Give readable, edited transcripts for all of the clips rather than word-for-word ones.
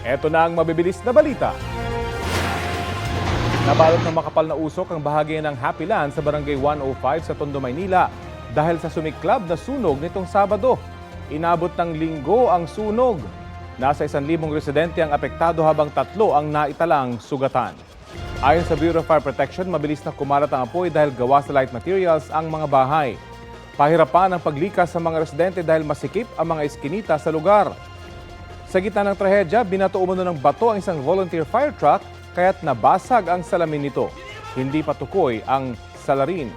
Eto na ang mabibilis na balita. Nabalot ng makapal na usok ang bahagi ng Happy Land sa Barangay 105 sa Tondo, Maynila dahil sa sumiklab na sunog nitong Sabado. Inabot ng linggo ang sunog. Nasa 1,000 residente ang apektado habang 3 ang naitalang sugatan. Ayon sa Bureau of Fire Protection, mabilis na kumalat ang apoy dahil gawa sa light materials ang mga bahay. Pahirapan ang paglikas sa mga residente dahil masikip ang mga eskinita sa lugar. Sa gitna ng trahedya, binato umano ng bato ang isang volunteer fire truck kaya't nabasag ang salamin nito. Hindi patukoy ang salarin.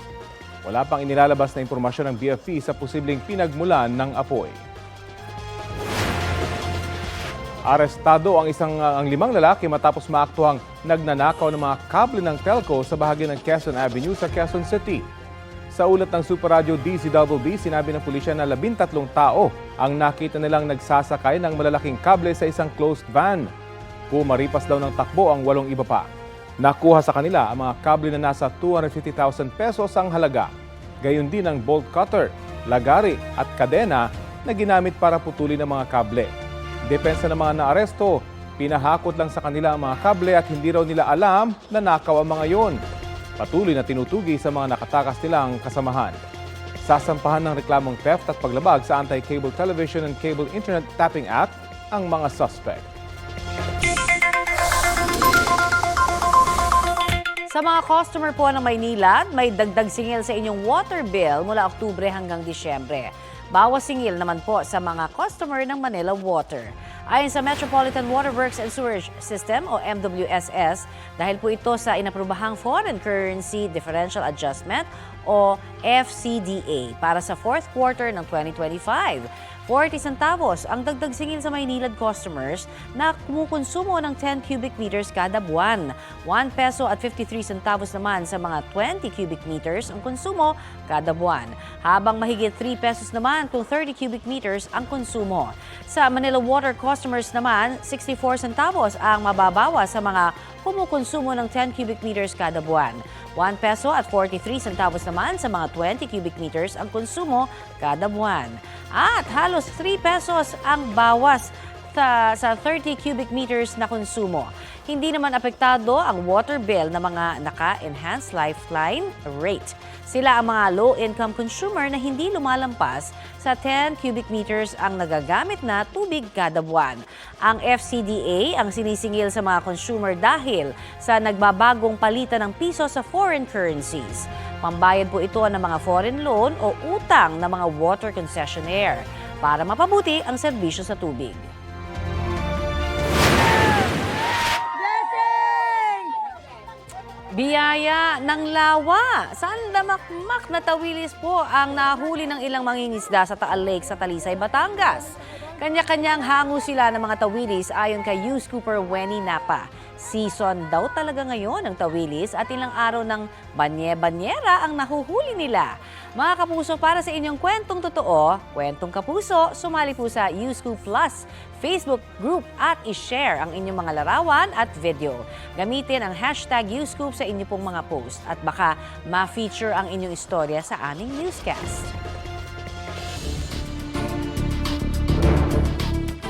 Wala pang inilalabas na impormasyon ng BFP sa posibleng pinagmulan ng apoy. Arestado ang 5 lalaki matapos maaktuhang nagnanakaw ng mga kable ng telco sa bahagi ng Quezon Avenue sa Quezon City. Sa ulat ng Super Radio DZBB, sinabi ng pulisya na 13 tao ang nakita nilang nagsasakay ng malalaking kable sa isang closed van. Pumaripas daw ng takbo ang 8 iba pa. Nakuha sa kanila ang mga kable na nasa 250,000 pesos ang halaga. Gayon din ang bolt cutter, lagari at kadena na ginamit para putulin ang mga kable. Depensa ng mga naaresto, pinahakot lang sa kanila ang mga kable at hindi raw nila alam na nakaw ang mga yon. Patuloy na tinutugi sa mga nakatakas nilang kasamahan. Sasampahan ng reklamong theft at paglabag sa Anti-Cable Television and Cable Internet Tapping Act ang mga suspect. Sa mga customer po ng Maynila, may dagdag singil sa inyong water bill mula Oktubre hanggang Disyembre. Bawas singil naman po sa mga customer ng Manila Water. Ayon sa Metropolitan Water Works and Sewerage System o MWSS, dahil po ito sa inaprubahang Foreign Currency Differential Adjustment o FCDA para sa fourth quarter ng 2025. 40 centavos ang dagdag singil sa Maynilad customers na kumukonsumo ng 10 cubic meters kada buwan. 1 peso at 53 centavos naman sa mga 20 cubic meters ang konsumo kada buwan. Habang mahigit 3 pesos naman kung 30 cubic meters ang konsumo. Sa Manila Water customers naman, 64 centavos ang mababawas sa mga kumukonsumo ng 10 cubic meters kada buwan. 1 peso at 43 centavos naman sa mga 20 cubic meters ang konsumo kada buwan. At halos 3 pesos ang bawas sa 30 cubic meters na konsumo. Hindi naman apektado ang water bill ng mga naka-enhanced lifeline rate. Sila ang mga low-income consumer na hindi lumalampas sa 10 cubic meters ang nagagamit na tubig kada buwan. Ang FCDA ang sinisingil sa mga consumer dahil sa nagbabagong palitan ng piso sa foreign currencies. Pambayad po ito ng mga foreign loan o utang ng mga water concessionaire para mapabuti ang serbisyo sa tubig. Biyaya ng lawa. Sandamakmak na tawilis po ang nahuli ng ilang mangingisda sa Taal Lake sa Talisay, Batangas. Kanya-kanyang hango sila ng mga tawilis ayon kay Youth Cooper Wenny Napa. Season daw talaga ngayon ng tawilis at ilang araw ng banye-banyera ang nahuhuli nila. Mga kapuso, para sa inyong kwentong totoo, kwentong kapuso, sumali po sa YouScoop Plus Facebook group at i-share ang inyong mga larawan at video. Gamitin ang hashtag YouScoop sa inyong pong mga post at baka ma-feature ang inyong istorya sa aming newscast.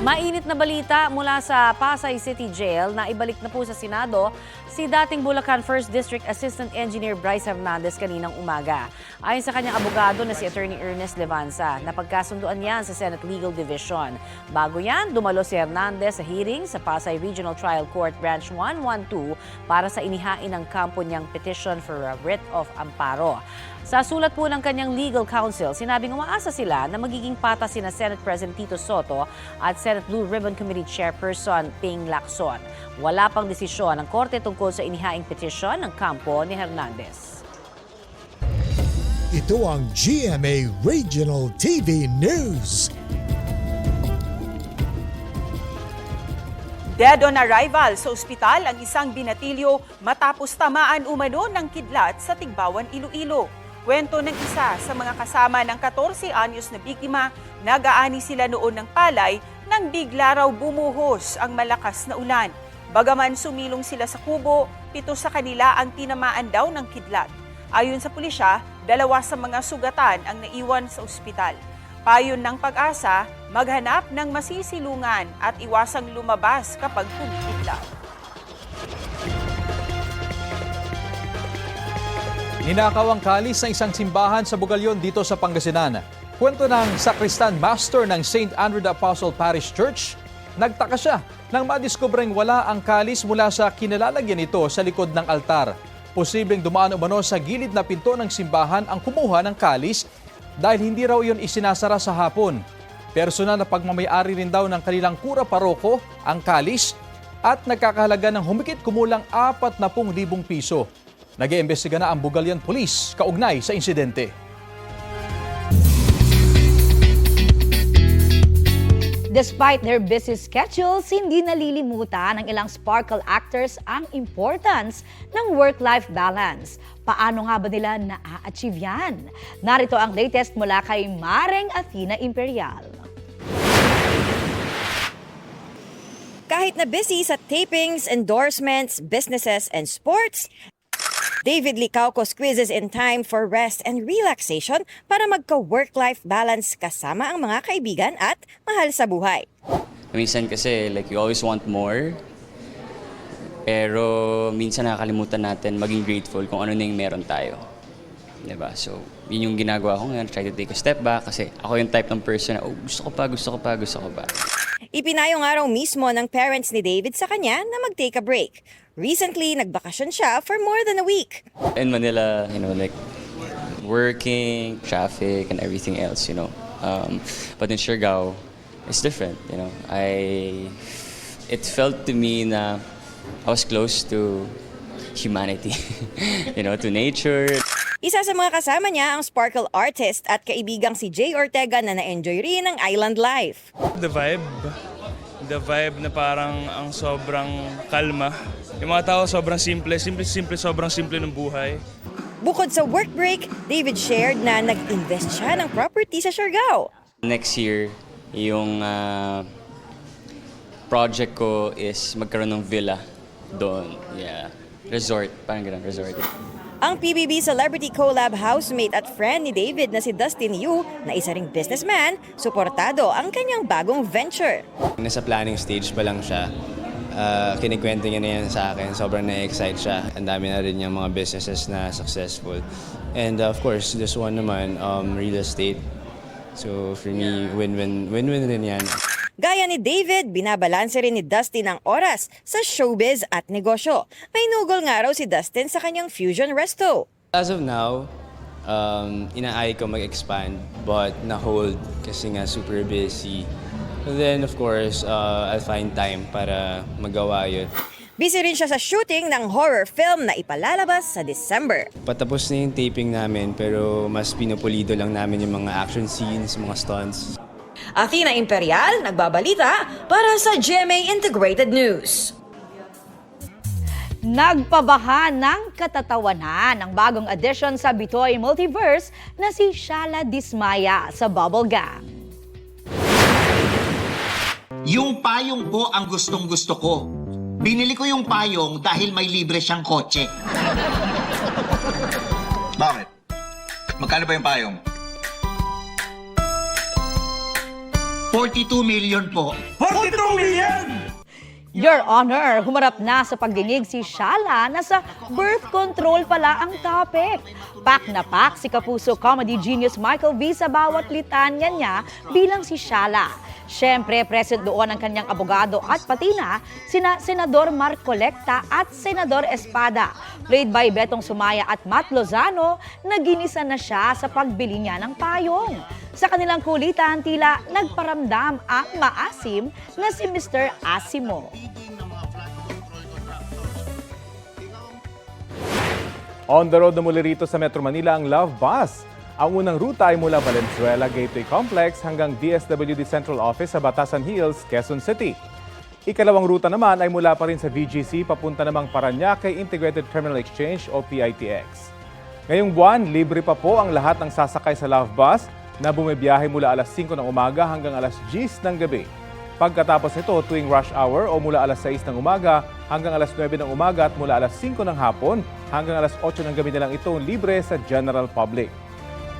Mainit na balita mula sa Pasay City Jail na ibalik na po sa Senado si dating Bulacan 1st District Assistant Engineer Bryce Hernandez kaninang umaga. Ayon sa kanyang abogado na si Attorney Ernest Levanza, napagkasunduan yan sa Senate Legal Division. Bago yan, dumalo si Hernandez sa hearing sa Pasay Regional Trial Court Branch 112 para sa inihain ng kampo niyang petition for a writ of amparo. Sa sulat po ng kanyang legal counsel, sinabing umaasa sila na magiging patas sina Senate President Tito Soto at Senate Blue Ribbon Committee Chairperson Ping Lacson. Wala pang desisyon ng korte tungkol sa inihaing petisyon ng kampo ni Hernandez. Ito ang GMA Regional TV News. Dead on arrival sa ospital ang isang binatilyo matapos tamaan umano ng kidlat sa Tigbawan, Iloilo. Kwento ng isa sa mga kasama ng 14 anyos na biktima, nag-aani sila noon ng palay nang bigla raw bumuhos ang malakas na ulan. Bagaman sumilong sila sa kubo, 7 sa kanila ang tinamaan daw ng kidlat. Ayon sa pulisya, 2 sa mga sugatan ang naiwan sa ospital. Payo ng Pag-asa, maghanap ng masisilungan at iwasang lumabas kapag kumikidlat. Ninakaw ang kalis ng isang simbahan sa Bugalyon dito sa Pangasinan. Kwento ng Sacristan Master ng St. Andrew the Apostle Parish Church, nagtaka siya nang madiskubreng wala ang kalis mula sa kinalalagyan nito sa likod ng altar. Posibleng dumaan umano sa gilid na pinto ng simbahan ang kumuha ng kalis dahil hindi raw yun isinasara sa hapon. Personal na pagmamayari rin daw ng kanilang kura paroko ang kalis at nagkakahalaga ng humigit kumulang 40,000 piso. Nag-iimbestiga na ang Bugalyan Police kaugnay sa insidente. Despite their busy schedules, hindi nalilimutan ng ilang Sparkle actors ang importance ng work-life balance. Paano nga ba nila na-achieve yan? Narito ang latest mula kay Mareng Athena Imperial. Kahit na busy sa tapings, endorsements, businesses, and sports, David Licauco squeezes in time for rest and relaxation para magka-work-life balance kasama ang mga kaibigan at mahal sa buhay. Minsan kasi like you always want more, pero minsan nakakalimutan natin maging grateful kung ano na yung meron tayo. Diba? So, yun yung ginagawa ko ngayon, try to take a step back kasi ako yung type ng person na, gusto ko pa. Ipinayo nga raw mismo ng parents ni David sa kanya na mag-take a break. Recently, nagbakasyon siya for more than a week. In Manila, like working, traffic, and everything else, But in Siargao, it's different, It felt to me na I was close to humanity, to nature. Isa sa mga kasama niya ang Sparkle artist at kaibigang si Jay Ortega na na-enjoy rin ang island life. The vibe na parang ang sobrang kalma. Yung mga tao sobrang simple, sobrang simple ng buhay. Bukod sa work break, David shared na nag-invest siya ng property sa Siargao. Next year, yung project ko is magkaroon ng villa doon. Yeah, resort, parang ganun, resort. Ang PBB Celebrity Collab housemate at friend ni David na si Dustin Yu, na isa ring businessman, suportado ang kanyang bagong venture. Nasa planning stage pa lang siya. Kinikwento niya na yan sa akin. Sobrang na-excite siya. Ang dami na rin yung mga businesses na successful. And of course, this one naman, real estate. So for me, win-win din yan. Gaya ni David, binabalanse rin ni Dustin ang oras sa showbiz at negosyo. May nugol nga raw si Dustin sa kanyang fusion resto. As of now, inaay ko mag-expand but na-hold kasi nga super busy. And then of course, I'll find time para magawa yun. Busy rin siya sa shooting ng horror film na ipalalabas sa December. Patapos na yung taping namin pero mas pinupulido lang namin yung mga action scenes, mga stunts. Athena Imperial, nagbabalita para sa GMA Integrated News. Nagpabaha ng katatawanan ang bagong addition sa Bitoy Multiverse na si Shala Dismaya sa Bubble Gang. Yung payong po ang gustong-gusto ko. Binili ko yung payong dahil may libre siyang kotse. Bakit? Magkano ba yung payong? 42 million po. 42 million! Your Honor, humarap na sa pagdinig si Shala na sa birth control pala ang topic. Pak na pak si kapuso comedy genius Michael V sa bawat litanya niya bilang si Shala. Siyempre, present doon ang kanyang abogado at pati na sina Senador Marcolecta at Senador Espada. Played by Betong Sumaya at Matt Lozano, naginisa na siya sa pagbili niya ng payong. Sa kanilang kulitan, tila nagparamdam ang maasim na si Mr. Asimo. On the road na muli rito sa Metro Manila ang Love Bus. Ang unang ruta ay mula Valenzuela Gateway Complex hanggang DSWD Central Office sa Batasan Hills, Quezon City. Ikalawang ruta naman ay mula pa rin sa VGC papunta namang Parañaque Integrated Terminal Exchange o PITX. Ngayong buwan, libre pa po ang lahat ng sasakay sa Love Bus na bumibiyahe mula alas 5 ng umaga hanggang alas 10 ng gabi. Pagkatapos nito, tuwing rush hour o mula alas 6 ng umaga hanggang alas 9 ng umaga at mula alas 5 ng hapon hanggang alas 8 ng gabi na lang ito libre sa general public.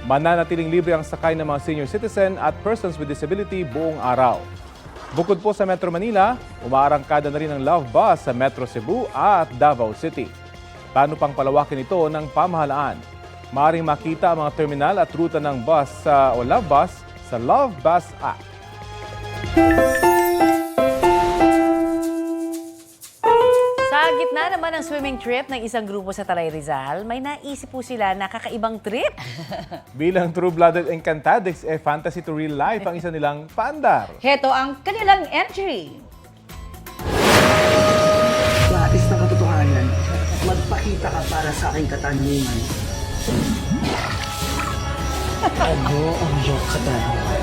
Mananatiling libre ang sakay ng mga senior citizen at persons with disability buong araw. Bukod po sa Metro Manila, umaarangkada na rin ang Love Bus sa Metro Cebu at Davao City. Plano pang palawakin ito ng pamahalaan. Maaaring makita ang mga terminal at ruta ng bus o Love Bus sa Love Bus app. Sa gitna naman ng swimming trip ng isang grupo sa Talay Rizal, may naisip po sila na kakaibang trip. Bilang true-blooded Encantadix, fantasy to real life ang isa nilang paandar. Heto ang kanilang entry. Nais na katotohanan, magpakita ka para sa aking katanungan. Ano ang iyong katanungan?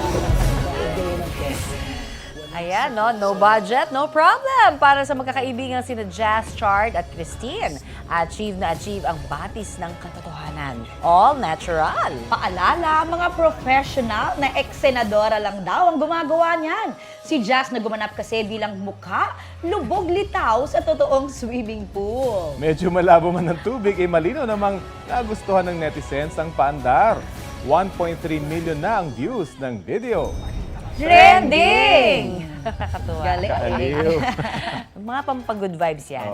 Ayan, no budget, no problem para sa magkakaibigang sina Jazz Chard at Christine. Achieve na achieve ang batis ng katotohanan. All natural. Paalala, mga professional na eksenadora lang daw ang gumagawa niyan. Si Jazz na gumanap kasi bilang mukha, lubog litaw sa totoong swimming pool. Medyo malabo man ng tubig, malinaw namang nagustuhan ng netizens ang paandar. 1.3 million na ang views ng video. Trending! Kakatuwa. Galing. Kaaliw. Mga pampag-good vibes yan.